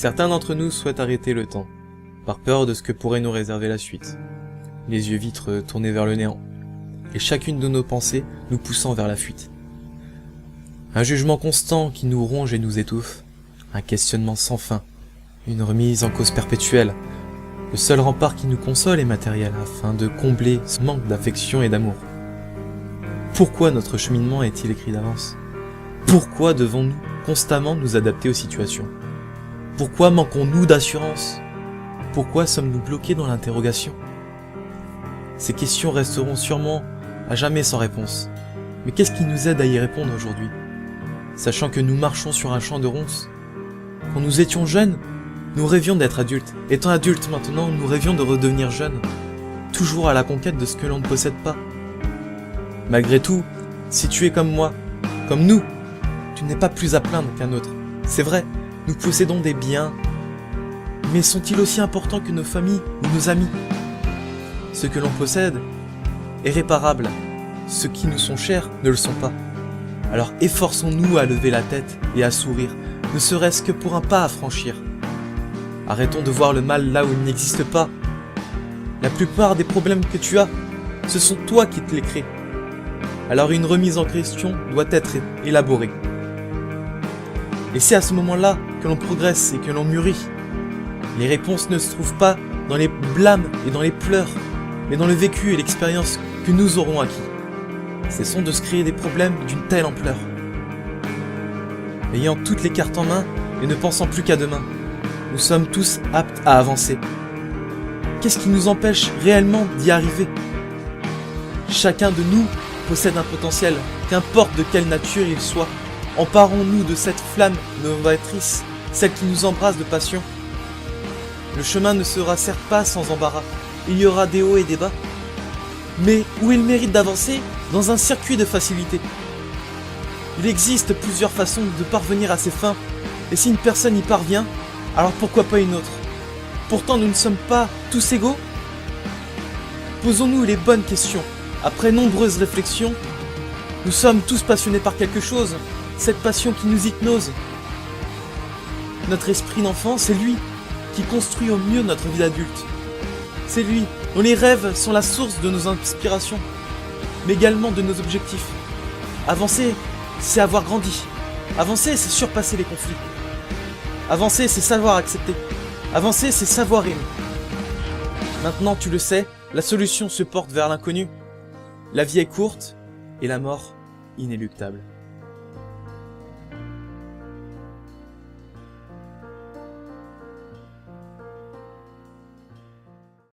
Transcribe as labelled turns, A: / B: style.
A: Certains d'entre nous souhaitent arrêter le temps, par peur de ce que pourrait nous réserver la suite, les yeux vitres tournés vers le néant, et chacune de nos pensées nous poussant vers la fuite. Un jugement constant qui nous ronge et nous étouffe, un questionnement sans fin, une remise en cause perpétuelle. Le seul rempart qui nous console est matériel, afin de combler ce manque d'affection et d'amour. Pourquoi notre cheminement est-il écrit d'avance? Pourquoi devons-nous constamment nous adapter aux situations? Pourquoi manquons-nous d'assurance? Pourquoi sommes-nous bloqués dans l'interrogation? Ces questions resteront sûrement à jamais sans réponse. Mais qu'est-ce qui nous aide à y répondre aujourd'hui? Sachant que nous marchons sur un champ de ronces. Quand nous étions jeunes, nous rêvions d'être adultes. Étant adultes maintenant, nous rêvions de redevenir jeunes. Toujours à la conquête de ce que l'on ne possède pas. Malgré tout, si tu es comme moi, comme nous, tu n'es pas plus à plaindre qu'un autre. C'est vrai, nous possédons des biens, mais sont-ils aussi importants que nos familles ou nos amis? Ce que l'on possède est réparable. Ceux qui nous sont chers ne le sont pas. Alors efforçons-nous à lever la tête et à sourire, ne serait-ce que pour un pas à franchir. Arrêtons de voir le mal là où il n'existe pas. La plupart des problèmes que tu as, ce sont toi qui te les crées. Alors une remise en question doit être élaborée. Et c'est à ce moment-là que l'on progresse et que l'on mûrit. Les réponses ne se trouvent pas dans les blâmes et dans les pleurs, mais dans le vécu et l'expérience que nous aurons acquis. Cessons de se créer des problèmes d'une telle ampleur. Ayant toutes les cartes en main et ne pensant plus qu'à demain, nous sommes tous aptes à avancer. Qu'est-ce qui nous empêche réellement d'y arriver? Chacun de nous possède un potentiel, qu'importe de quelle nature il soit. Emparons-nous de cette flamme novatrice, celle qui nous embrasse de passion. Le chemin ne sera certes pas sans embarras, il y aura des hauts et des bas. Mais où est le mérite d'avancer dans un circuit de facilité? Il existe plusieurs façons de parvenir à ses fins, et si une personne y parvient, alors pourquoi pas une autre? Pourtant nous ne sommes pas tous égaux. Posons-nous les bonnes questions. Après nombreuses réflexions, nous sommes tous passionnés par quelque chose, cette passion qui nous hypnose. Notre esprit d'enfant, c'est lui qui construit au mieux notre vie d'adulte. C'est lui dont les rêves sont la source de nos inspirations, mais également de nos objectifs. Avancer, c'est avoir grandi. Avancer, c'est surpasser les conflits. Avancer, c'est savoir accepter. Avancer, c'est savoir aimer. Maintenant, tu le sais, la solution se porte vers l'inconnu. La vie est courte et la mort inéluctable.